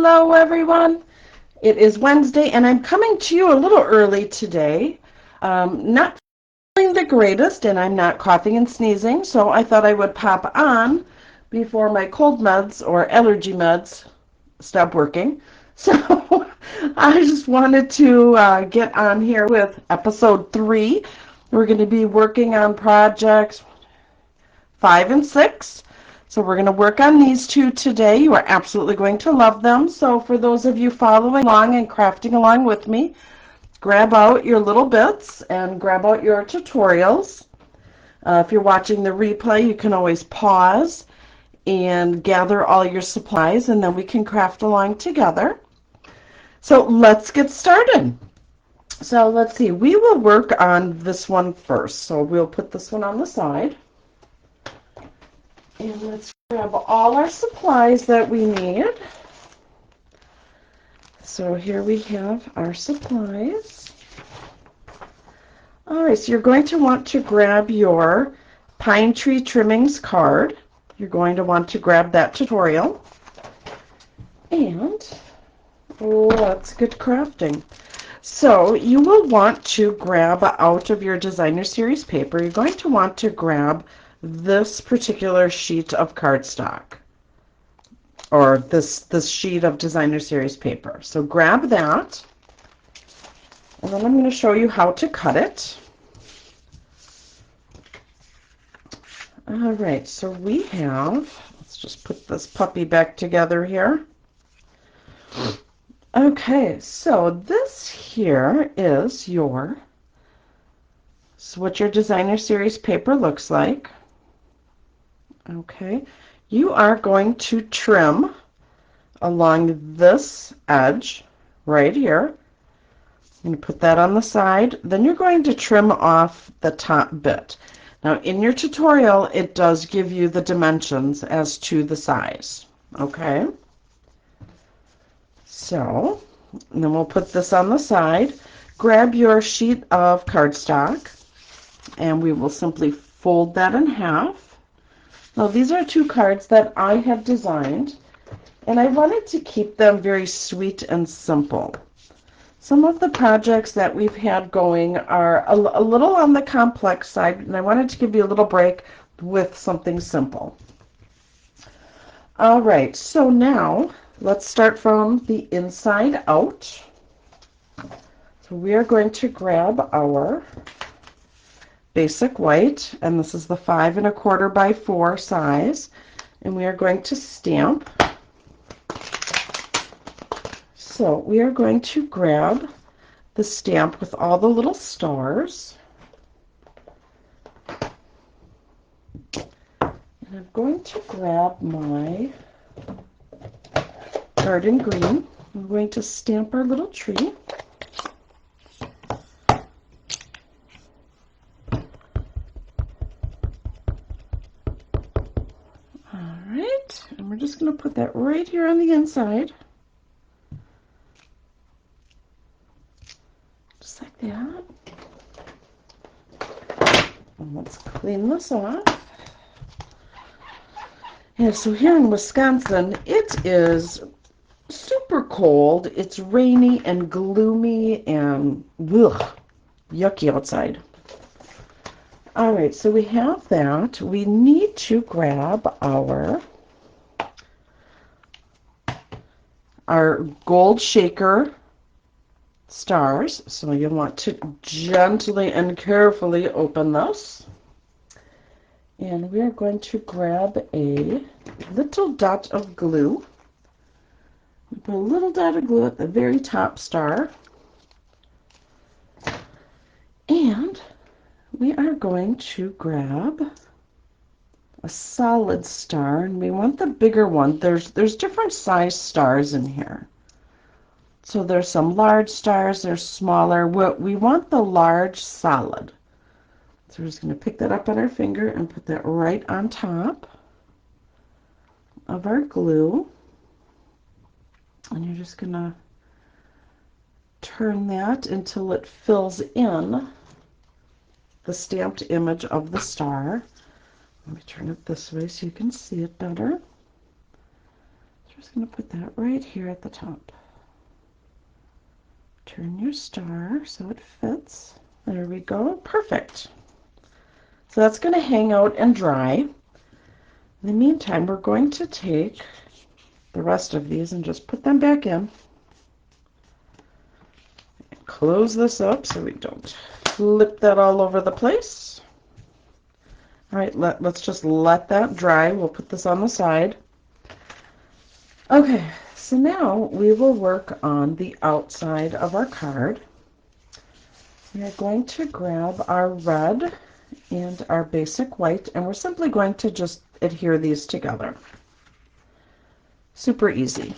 Hello, everyone. It is Wednesday, and I'm coming to you a little early today. Not feeling the greatest, and I'm not coughing and sneezing, so I thought I would pop on before my cold meds or allergy meds stop working. So I just wanted to get on here with episode 3. We're going to be working on projects 5 and 6. So we're going to work on these two today. You are absolutely going to love them. So for those of you following along and crafting along with me, grab out your little bits and grab out your tutorials. If you're watching the replay, you can always pause and gather all your supplies, and then we can craft along together. So let's get started. So let's see, we will work on this one first. So we'll put this one on the side. And let's grab all our supplies that we need. So here we have our supplies. All right, so you're going to want to grab your pine tree trimmings card. You're going to want to grab that tutorial. And let's get crafting. So you will want to grab out of your designer series paper, you're going to want to grab this particular sheet of cardstock, or this sheet of designer series paper. So grab that, and then I'm going to show you how to cut it. All right, so we have, let's just put this puppy back together here. Okay, so this here is what your designer series paper looks like. Okay, you are going to trim along this edge right here. I'm going to put that on the side. Then you're going to trim off the top bit. Now in your tutorial, it does give you the dimensions as to the size. Okay, so and then we'll put this on the side. Grab your sheet of cardstock, and we will simply fold that in half. Now these are 2 cards that I have designed, and I wanted to keep them very sweet and simple. Some of the projects that we've had going are a little on the complex side, and I wanted to give you a little break with something simple. All right, so now let's start from the inside out. So we are going to grab our basic white, and this is the 5 1/4 by 4 size, and we are going to stamp. So we are going to grab the stamp with all the little stars, and I'm going to grab my garden green. I'm going to stamp our little tree. And we're just going to put that right here on the inside. Just like that. And let's clean this off. And so here in Wisconsin, it is super cold. It's rainy and gloomy and yucky outside. All right, so we have that. We need to grab our gold shaker stars. So you want to gently and carefully open this. And we are going to grab a little dot of glue. We put a little dot of glue at the very top star. And we are going to grab a solid star, and we want the bigger one. There's different size stars in here. So there's some large stars, there's smaller. We want the large solid. So we're just going to pick that up on our finger and put that right on top of our glue. And you're just going to turn that until it fills in the stamped image of the star. Let me turn it this way so you can see it better. just going to put that right here at the top. Turn your star so it fits. There we go. Perfect. So that's going to hang out and dry. In the meantime, we're going to take the rest of these and just put them back in. Close this up so we don't flip that all over the place. All right, let's just let that dry. We'll put this on the side. Okay, so now we will work on the outside of our card. We are going to grab our red and our basic white, and we're simply going to just adhere these together. Super easy.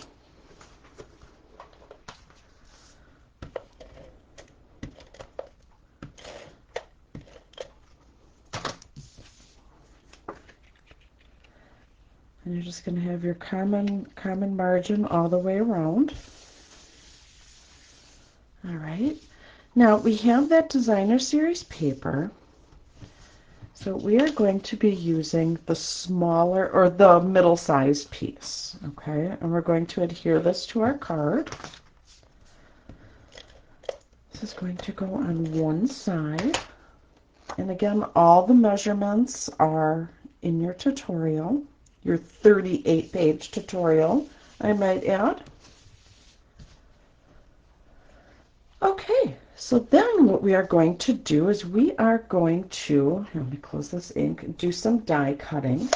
And you're just going to have your common margin all the way around. All right. Now we have that designer series paper. So we are going to be using the smaller or the middle-sized piece, okay? And we're going to adhere this to our card. This is going to go on one side. And again, all the measurements are in your tutorial, your 38-page tutorial, I might add. Okay, so then what we are going to do is we are going to, let me close this ink, do some die cutting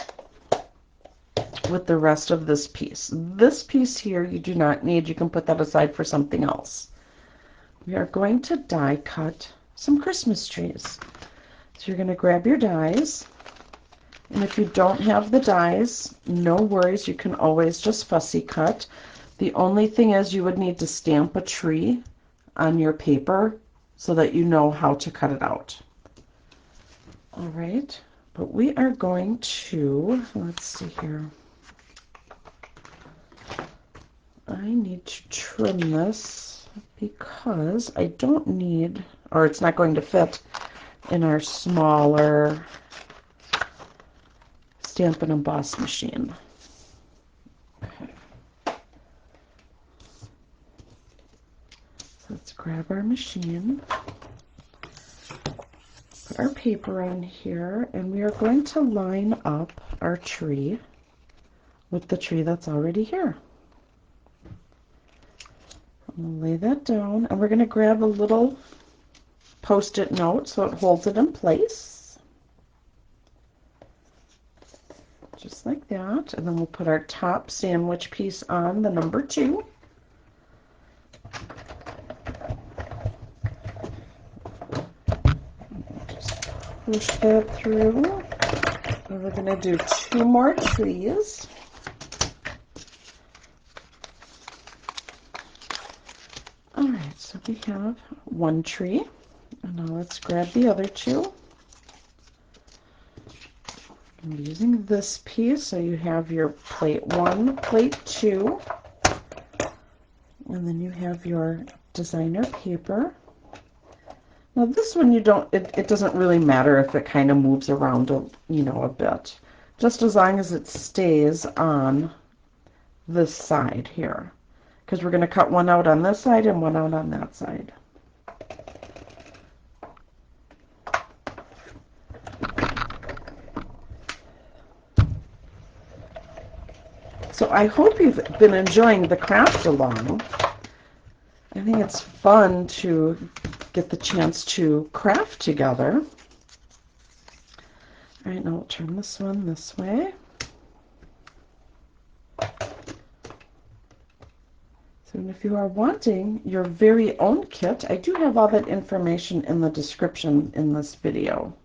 with the rest of this piece. This piece here you do not need. You can put that aside for something else. We are going to die cut some Christmas trees. So you're going to grab your dies, and if you don't have the dies, no worries, you can always just fussy cut. The only thing is you would need to stamp a tree on your paper so that you know how to cut it out. All right, but we are going to, let's see here. I need to trim this because I don't need, or it's not going to fit in our smaller Stamp and Emboss machine. Okay. So let's grab our machine, put our paper on here, and we are going to line up our tree with the tree that's already here. I'm going to lay that down, and we're going to grab a little Post-it note so it holds it in place. Just like that. And then we'll put our top sandwich piece on, the number 2. Just push that through. And we're going to do 2 more trees. All right, so we have 1 tree. And now let's grab the other 2. I'm using this piece, so you have your plate 1, plate 2, and then you have your designer paper. Now this one you don't, it doesn't really matter if it kind of moves around a bit, just as long as it stays on this side here, because we're going to cut one out on this side and one out on that side. So I hope you've been enjoying the craft along. I think it's fun to get the chance to craft together. All right, now we'll turn this one this way. So if you are wanting your very own kit, I do have all that information in the description in this video.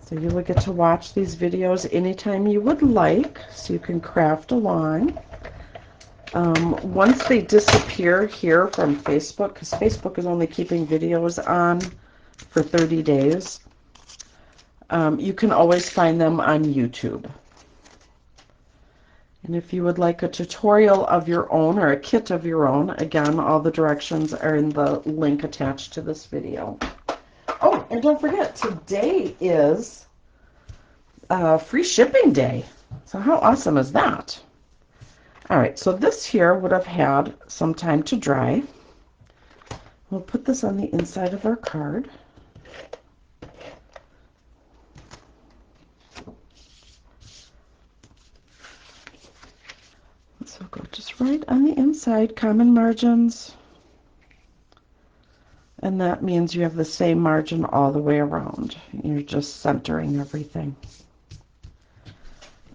So you will get to watch these videos anytime you would like, so you can craft along. Once they disappear here from Facebook, because Facebook is only keeping videos on for 30 days, you can always find them on YouTube. And if you would like a tutorial of your own or a kit of your own, again, all the directions are in the link attached to this video. Oh, and don't forget, today is free shipping day. So how awesome is that? All right, so this here would have had some time to dry. We'll put this on the inside of our card. So go just right on the inside, common margins. And that means you have the same margin all the way around. You're just centering everything.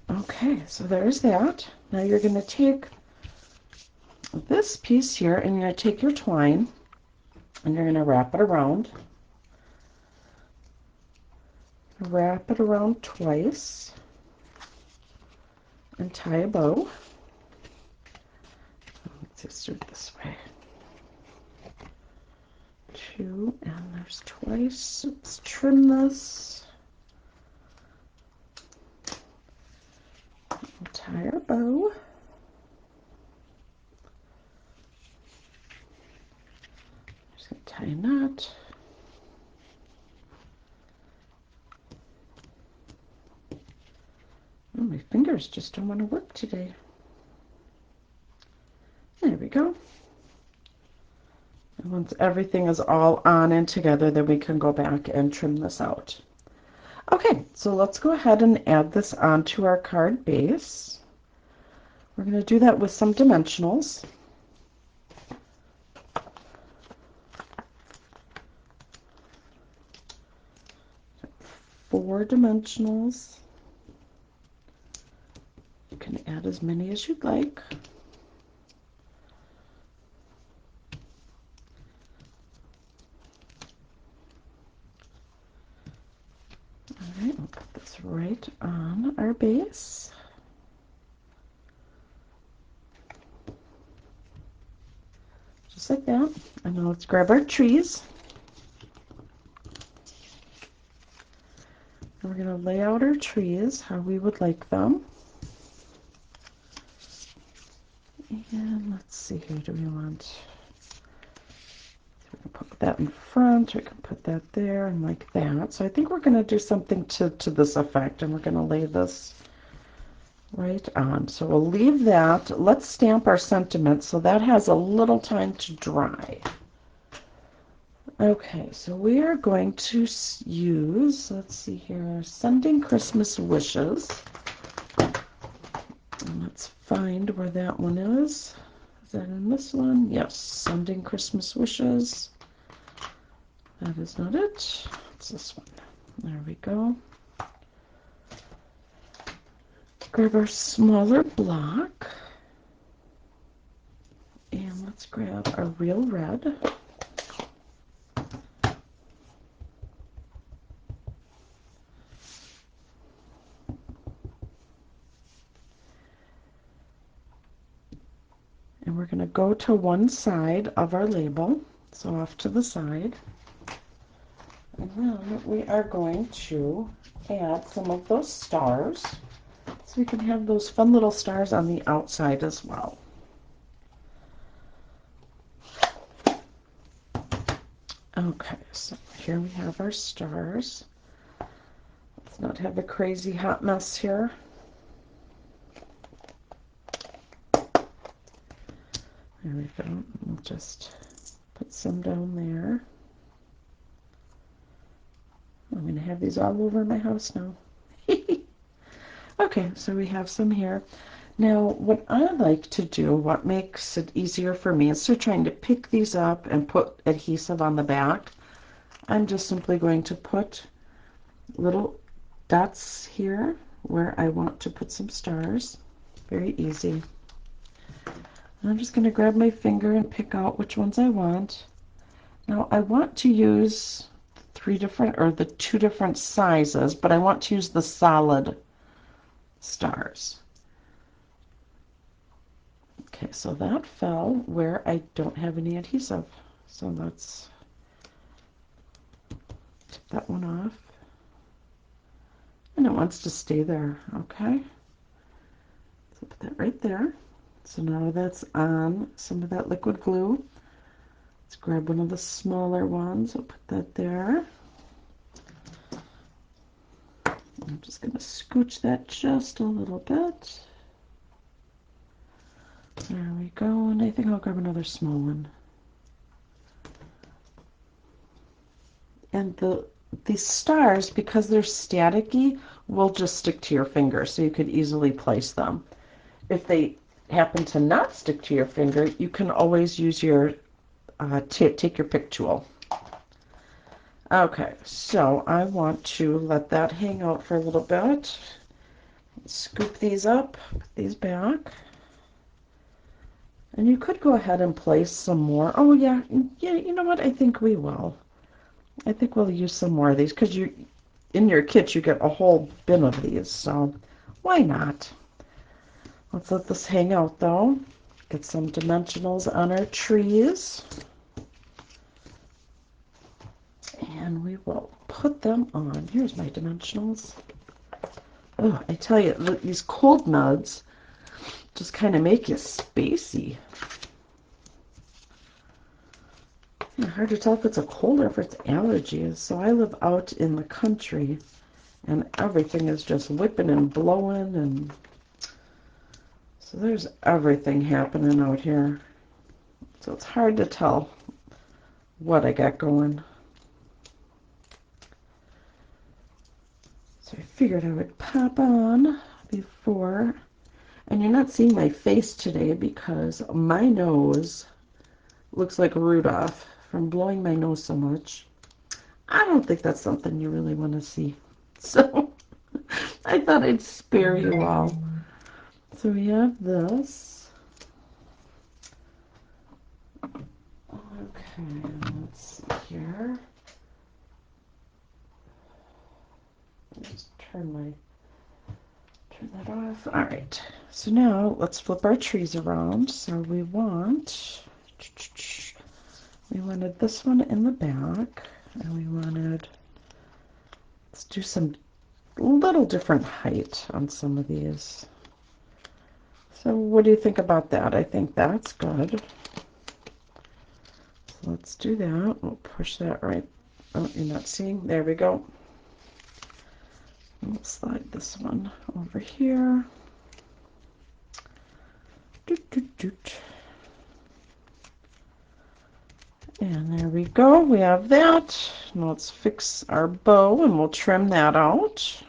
Okay, so there's that. Now you're going to take this piece here and you're going to take your twine and you're going to wrap it around. Wrap it around twice and tie a bow. Let's just do it this way. Two, and there's twice. Let's trim this. Tie our bow. Just gonna tie a knot. Oh, my fingers just don't want to work today. There we go. And once everything is all on and together, then we can go back and trim this out. Okay, so let's go ahead and add this onto our card base. We're going to do that with some dimensionals. Four dimensionals. You can add as many as you'd like. All right, we'll put this right on our base. Just like that. And now let's grab our trees. And we're going to lay out our trees how we would like them. And let's see here, do we want, so we can put that in front, we can put that there, and like that. So I think we're going to do something to this effect, and we're going to lay this right on. So we'll leave that. Let's stamp our sentiment so that has a little time to dry. Okay, so we are going to use, let's see here, Sending Christmas Wishes. And let's find where that one is. Is that in this one? Yes, Sending Christmas Wishes. That is not it. It's this one. There we go. Grab our smaller block. And let's grab our real red. And we're going to go to one side of our label, so off to the side. And then we are going to add some of those stars, so we can have those fun little stars on the outside as well. Okay, so here we have our stars. Let's not have a crazy hot mess here. There we go. We'll just put some down there. I'm going to have these all over my house now. Okay, so we have some here. Now, what I like to do, what makes it easier for me, instead of trying to pick these up and put adhesive on the back, I'm just simply going to put little dots here where I want to put some stars. Very easy. And I'm just going to grab my finger and pick out which ones I want. Now, I want to use the two different sizes, but I want to use the solid stars. Okay, so that fell where I don't have any adhesive. So let's take that one off. And it wants to stay there, okay? So put that right there. So now that's on some of that liquid glue. Let's grab one of the smaller ones. I'll put that there. I'm just going to scooch that just a little bit. There we go, and I think I'll grab another small one. And these stars, because they're staticky, will just stick to your finger, so you could easily place them. If they happen to not stick to your finger, you can always use your take your pick tool. Okay, so I want to let that hang out for a little bit. Scoop these up, put these back. And you could go ahead and place some more. Oh yeah, you know what? I think we will. I think we'll use some more of these because in your kit you get a whole bin of these, so why not? Let's let this hang out though. Get some dimensionals on our trees. And we will put them on. Here's my dimensionals. Oh, I tell you, these cold nuds just kind of make you spacey. It's hard to tell if it's a cold or if it's allergies. So I live out in the country, and everything is just whipping and blowing, and so there's everything happening out here. So it's hard to tell what I got going. So I figured I would pop on before, and you're not seeing my face today because my nose looks like Rudolph from blowing my nose so much. I don't think that's something you really want to see. So I thought I'd spare you all. So we have this. Okay, let's see here. Just turn that off. All right. So now let's flip our trees around. So we wanted this one in the back, and we wanted, let's do some little different height on some of these. So what do you think about that? I think that's good. So let's do that. We'll push that right. Oh, you're not seeing? There we go. We'll slide this one over here. Doot, doot, doot. And there we go. We have that. Now let's fix our bow, and we'll trim that out.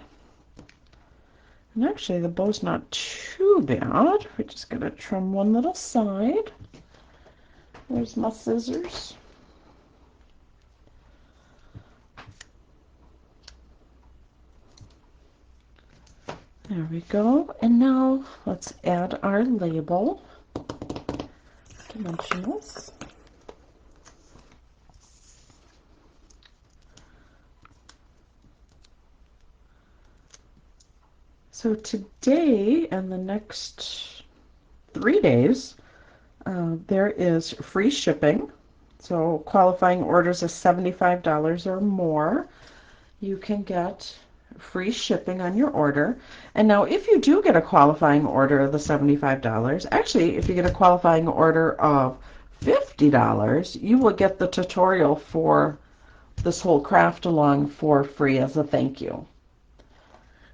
And actually, the bow's not too bad. We're just going to trim one little side. There's my scissors. There we go. And now let's add our label. Dimensionals. So today and the next 3 days, there is free shipping. So qualifying orders of $75 or more, you can get free shipping on your order. And now if you do get a qualifying order of the $75, actually if you get a qualifying order of $50, you will get the tutorial for this whole craft along for free as a thank you.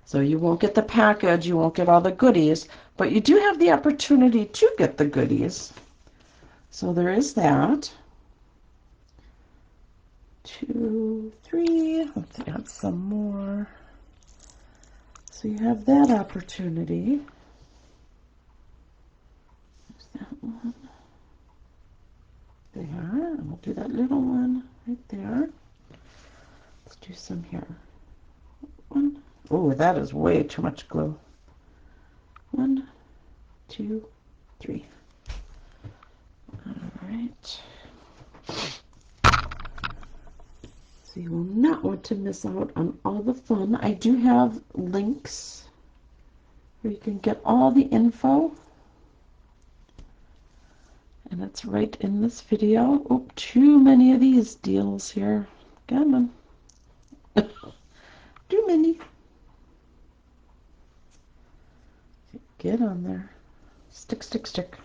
So you won't get the package, you won't get all the goodies, but you do have the opportunity to get the goodies. So there is that. 2, 3, let's add some more. So you have that opportunity. There's that one. There, and we'll do that little one right there. Let's do some here. 1. Oh, that is way too much glue. 1, 2, 3. All right. So you will not want to miss out on all the fun. I do have links where you can get all the info. And it's right in this video. Oh, too many of these deals here. Come on. Too many. Get on there. Stick, stick, stick.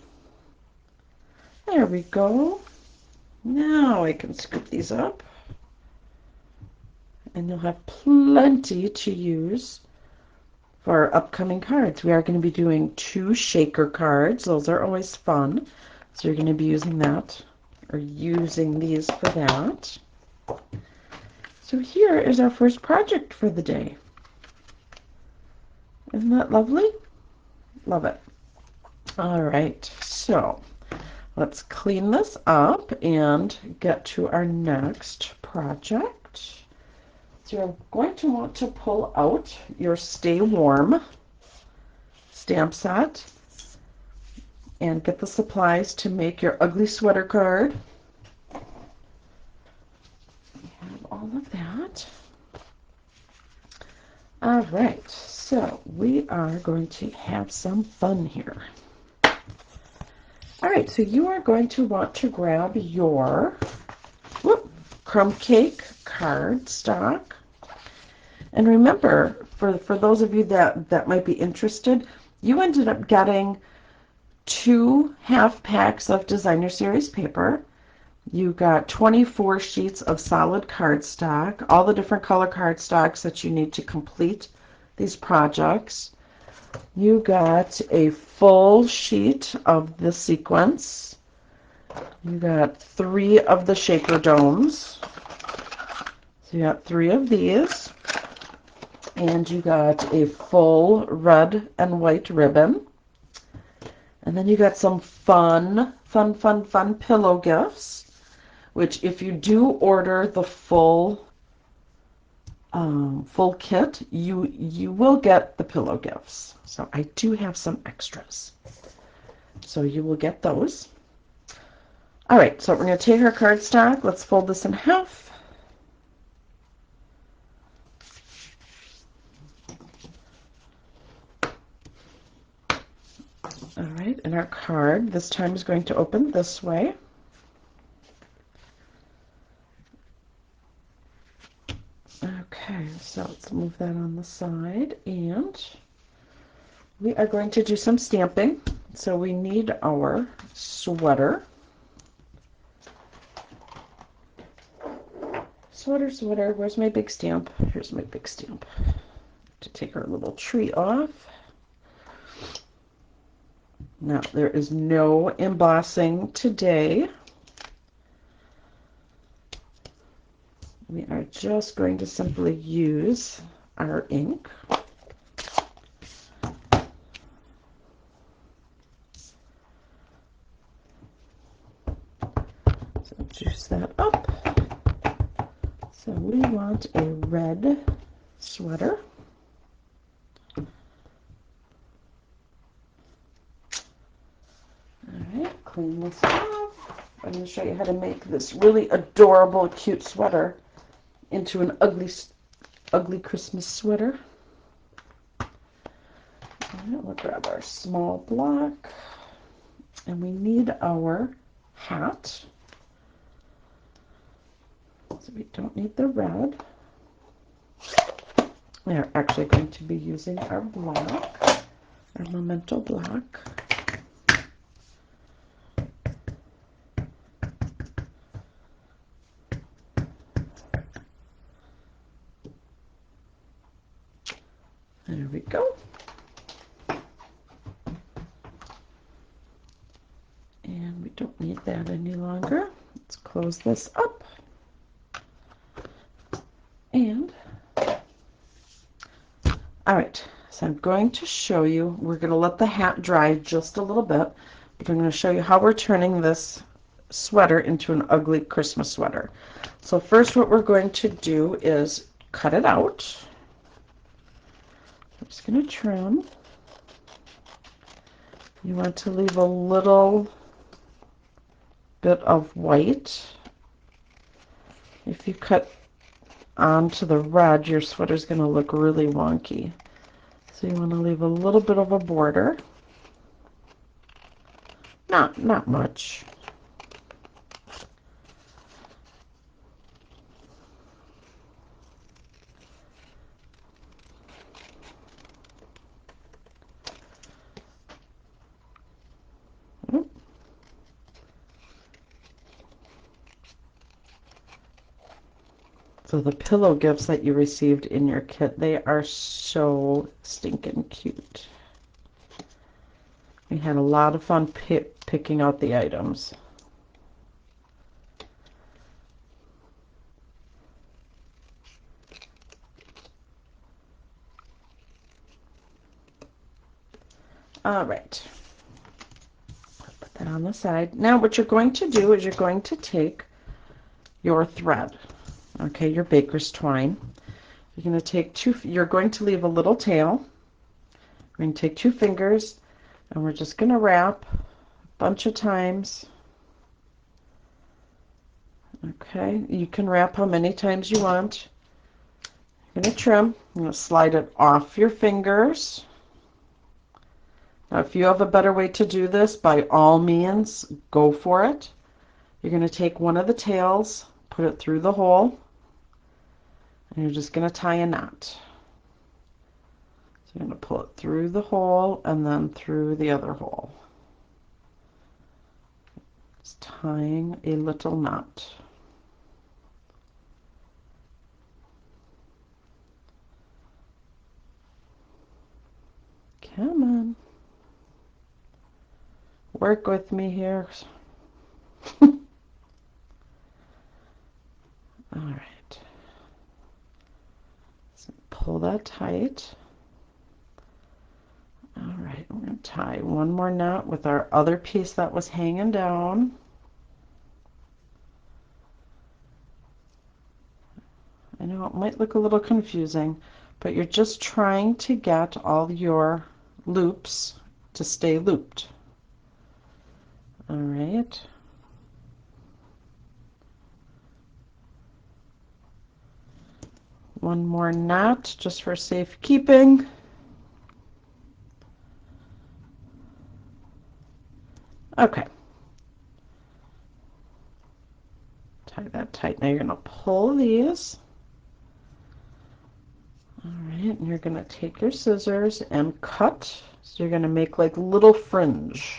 There we go. Now I can scoop these up. And you'll have plenty to use for our upcoming cards. We are going to be doing 2 shaker cards. Those are always fun. So you're going to be using that, or using these for that. So here is our first project for the day. Isn't that lovely? Love it. All right, so let's clean this up and get to our next project. So you're going to want to pull out your Stay Warm stamp set and get the supplies to make your ugly sweater card. We have all of that. All right, so we are going to have some fun here. All right, so you are going to want to grab your crumb cake cardstock. And remember, for those of you that might be interested, you ended up getting 2 half packs of Designer Series paper. You got 24 sheets of solid cardstock, all the different color cardstocks that you need to complete these projects. You got a full sheet of the sequins. You got 3 of the shaker domes. So you got 3 of these. And you got a full red and white ribbon. And then you got some fun pillow gifts, which if you do order the full kit, you will get the pillow gifts. So I do have some extras. So you will get those. All right, so we're going to take our cardstock. Let's fold this in half. All right, and our card this time is going to open this way. Okay, so let's move that on the side, and we are going to do some stamping. So we need our sweater. Sweater, where's my big stamp? Here's my big stamp. To take our little tree off. Now, there is no embossing today. We are just going to simply use our ink. So juice that up. So we want a red sweater. Alright, clean this off. I'm going to show you how to make this really adorable, cute sweater into an ugly Christmas sweater. Alright, we'll grab our small block. And we need our hat. So we don't need the red. We are actually going to be using our block, our Memento block. There we go. And we don't need that any longer. Let's close this up. And, all right, so I'm going to show you, we're going to let the hat dry just a little bit, but I'm going to show you how we're turning this sweater into an ugly Christmas sweater. So first what we're going to do is cut it out. I'm just going to trim. You want to leave a little bit of white. If you cut onto the red, your sweater's going to look really wonky. So you want to leave a little bit of a border. Not much. So the pillow gifts that you received in your kit, they are so stinking cute. We had a lot of fun picking out the items. All right. Put that on the side. Now what you're going to do is you're going to take your thread, okay, your baker's twine. You're going to take you're going to leave a little tail. We're going to take 2 fingers and we're just going to wrap a bunch of times. Okay, you can wrap how many times you want. You're going to trim. You're going to slide it off your fingers. Now, if you have a better way to do this, by all means, go for it. You're going to take one of the tails, put it through the hole, and you're just going to tie a knot. So you're going to pull it through the hole and then through the other hole. Just tying a little knot. Come on. Work with me here. All right. So pull that tight. All right, we're going to tie one more knot with our other piece that was hanging down. I know it might look a little confusing, but you're just trying to get all your loops to stay looped. All right. One more knot just for safekeeping. Okay. Tie that tight. Now you're going to pull these. All right, and you're going to take your scissors and cut. So you're going to make like little fringes.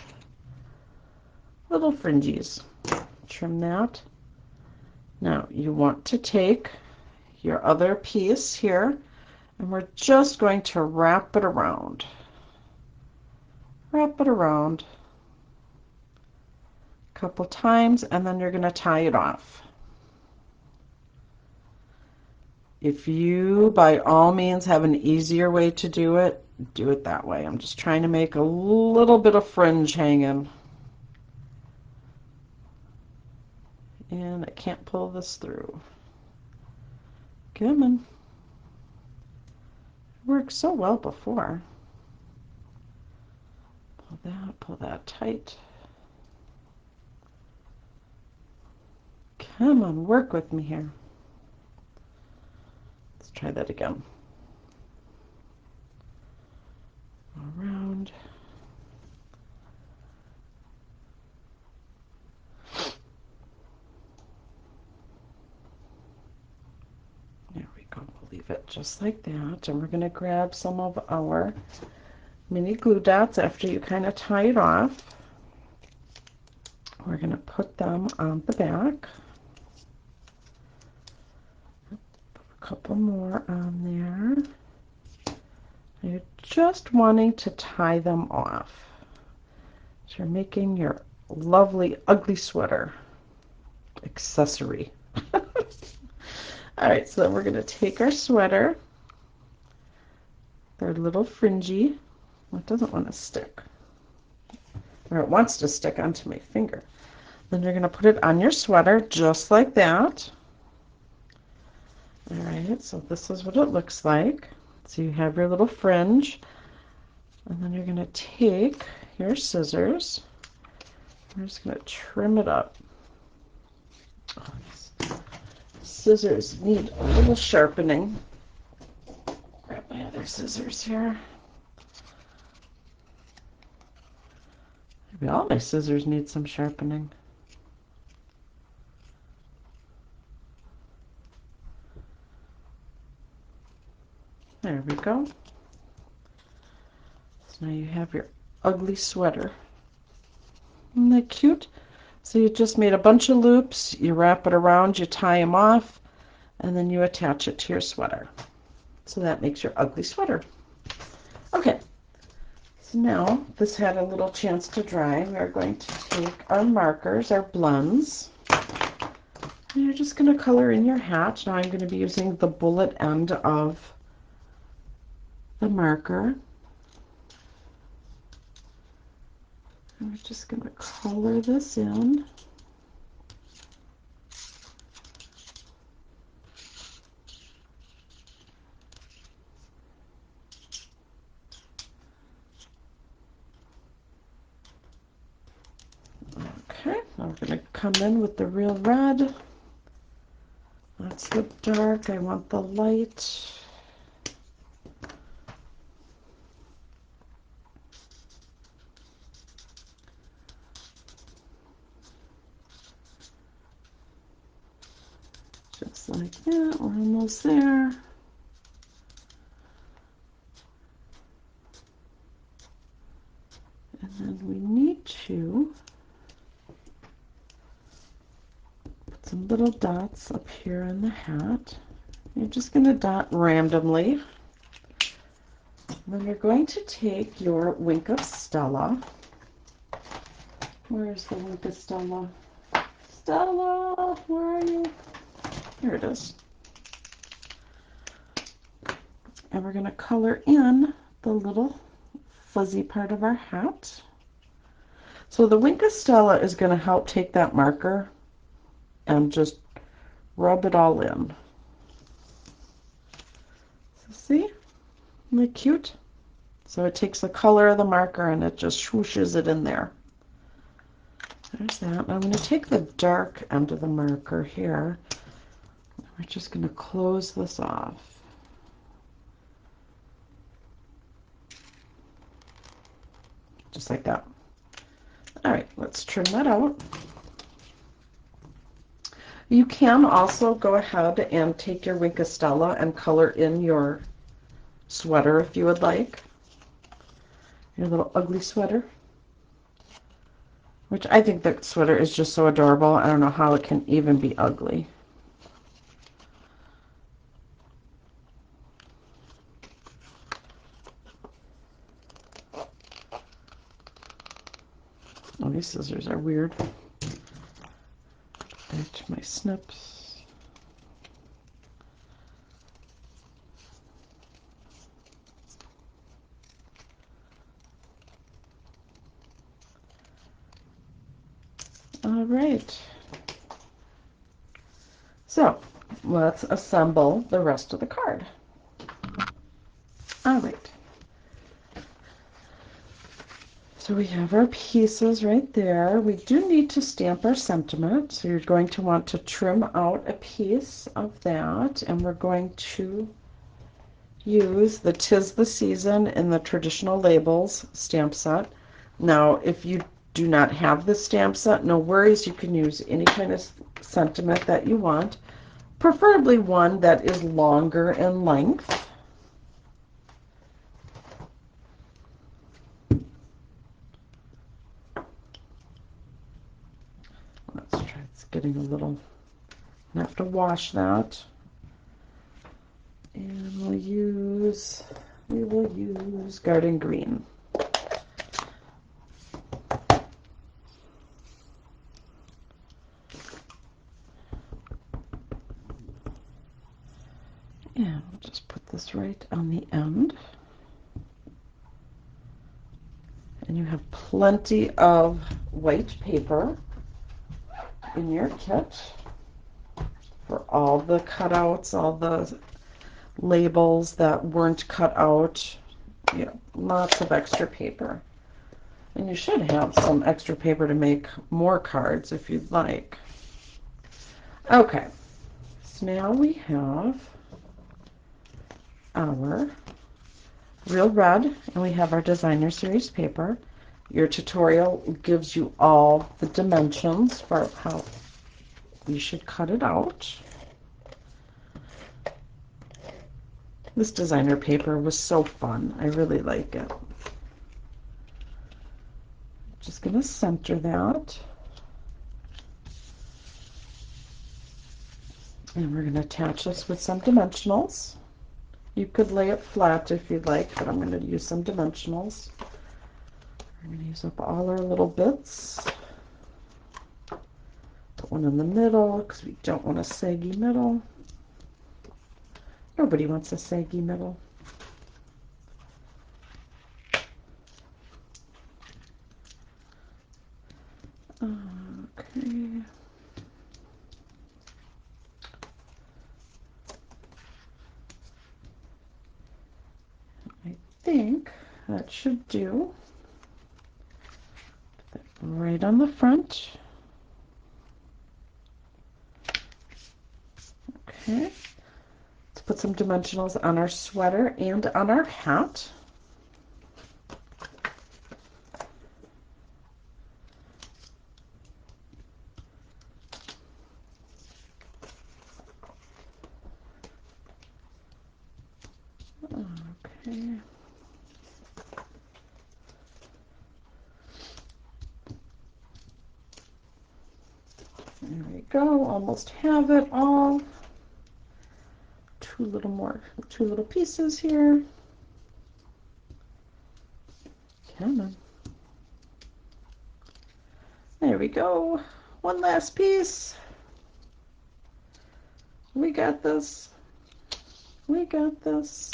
Trim that. Now you want to take your other piece here, and we're just going to wrap it around. Wrap it around a couple times, and then you're going to tie it off. If you, by all means, have an easier way to do it that way. I'm just trying to make a little bit of fringe hanging. And I can't pull this through. Come on. It worked so well before. Pull that tight. Come on, work with me here. Let's try that again. Around. There we go. We'll leave it just like that. And we're going to grab some of our mini glue dots after you kind of tie it off. We're going to put them on the back. Put a couple more on there. You're just wanting to tie them off. So you're making your lovely ugly sweater accessory. All right, so then we're going to take our sweater, our little fringy. It doesn't want to stick, or it wants to stick onto my finger. Then you're going to put it on your sweater just like that. All right, so this is what it looks like. So you have your little fringe, and then you're going to take your scissors. We're just going to trim it up. Oh, scissors need a little sharpening. Grab my other scissors here. Maybe all my scissors need some sharpening. There we go. So now you have your ugly sweater. Isn't that cute? So you just made a bunch of loops, you wrap it around, you tie them off, and then you attach it to your sweater. So that makes your ugly sweater. Okay, so now this had a little chance to dry. We are going to take our markers, our blends, and you're just going to color in your hat. Now I'm going to be using the bullet end of the marker. And we're just going to color this in. Okay, now we're going to come in with the real red. That's the dark. I want the light. Just like that, we're almost there. And then we need to put some little dots up here in the hat. You're just going to dot randomly. And then you're going to take your Wink of Stella. Where's the Wink of Stella? Stella, where are you? Here it is. And we're going to color in the little fuzzy part of our hat. So the Wink of Stella is going to help take that marker and just rub it all in. So see? Isn't that cute? So it takes the color of the marker and it just swooshes it in there. There's that. I'm going to take the dark end of the marker here. We're just going to close this off. Just like that. All right, let's trim that out. You can also go ahead and take your Wink of Stella and color in your sweater if you would like. Your little ugly sweater. Which I think that sweater is just so adorable. I don't know how it can even be ugly. Oh, these scissors are weird. Back to my snips. All right. So let's assemble the rest of the card. All right. So we have our pieces right there. We do need to stamp our sentiment. So you're going to want to trim out a piece of that. And we're going to use the 'Tis the Season in the Traditional Labels stamp set. Now, if you do not have this stamp set, no worries. You can use any kind of sentiment that you want. Preferably one that is longer in length. Let's try, it's getting a little, I have to wash that. And we will use Garden Green. And we'll just put this right on the end. And you have plenty of white paper in your kit for all the cutouts, all the labels that weren't cut out. Yeah, lots of extra paper. And you should have some extra paper to make more cards if you'd like. Okay, so now we have our real red and we have our designer series paper. Your tutorial gives you all the dimensions for how you should cut it out. This designer paper was so fun. I really like it. Just going to center that. And we're going to attach this with some dimensionals. You could lay it flat if you'd like, but I'm going to use some dimensionals. We're going to use up all our little bits. Put one in the middle because we don't want a saggy middle. Nobody wants a saggy middle. Okay. I think that should do. Put that right on the front. Okay. Let's put some dimensionals on our sweater and on our hat. Okay. There we go. Almost have it all. Two little pieces here. Come on. There we go. One last piece. We got this. We got this.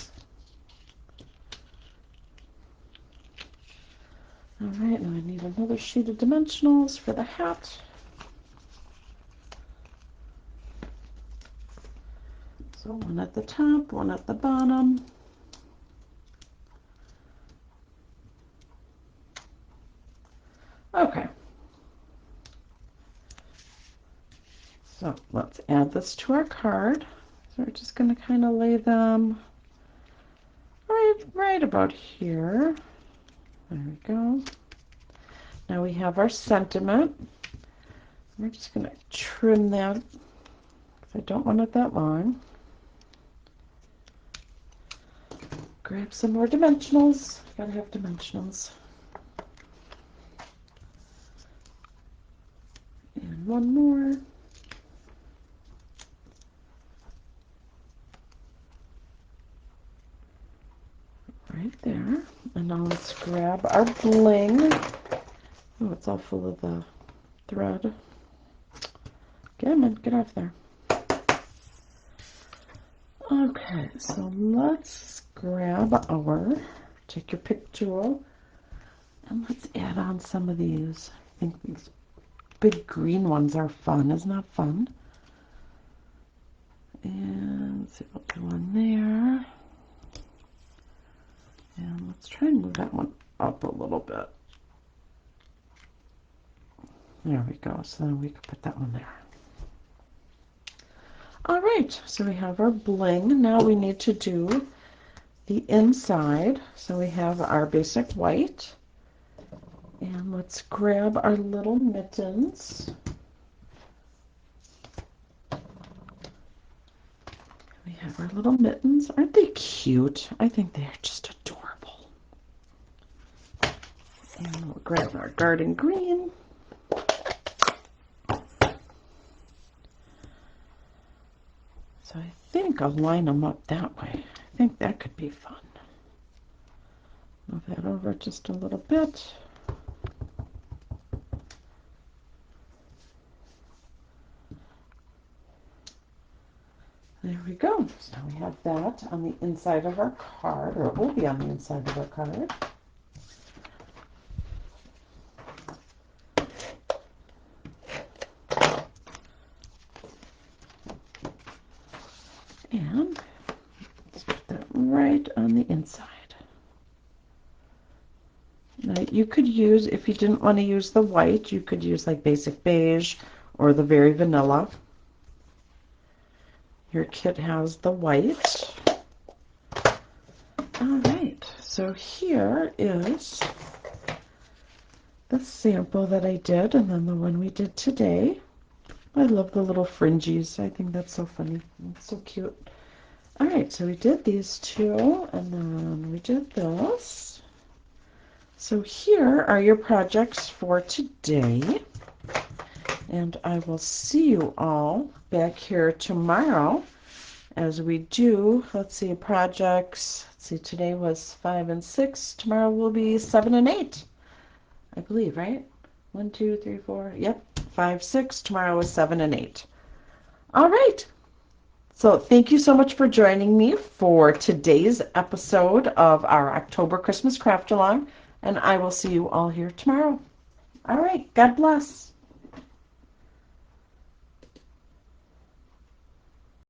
All right, now I need another sheet of dimensionals for the hat. So one at the top, one at the bottom. Okay. So let's add this to our card. So we're just going to kind of lay them right about here. There we go. Now we have our sentiment. We're just going to trim that because I don't want it that long. Grab some more dimensionals. Gotta have dimensionals. And one more. Right there. And now let's grab our bling. Oh, it's all full of the thread. Come on, get off there. Okay, so let's grab take your pick tool, and let's add on some of these. I think these big green ones are fun. Isn't that fun? And let's see, we'll do one there. And let's try and move that one up a little bit. There we go. So then we can put that one there. All right, so we have our bling. Now we need to do the inside. So we have our basic white. And let's grab our little mittens. We have our little mittens. Aren't they cute? I think they are just adorable. And we'll grab our garden green. So I think I'll line them up that way. I think that could be fun. Move that over just a little bit. There we go. So we have that on the inside of our card, or it will be on the inside of our card. And let's put that right on the inside. Now you could use, if you didn't want to use the white, you could use like basic beige or the very vanilla. Your kit has the white. All right, so here is the sample that I did, and then the one we did today. I love the little fringes. I think that's so funny. It's so cute. All right, so we did these two, and then we did this. So here are your projects for today. And I will see you all back here tomorrow as we do, let's see, projects. Let's see, today was 5 and 6. Tomorrow will be 7 and 8, I believe, right? 1, 2, 3, 4. Yep, 5, 6. Tomorrow is 7 and 8. All right. So thank you so much for joining me for today's episode of our October Christmas Craft Along, and I will see you all here tomorrow. All right. God bless.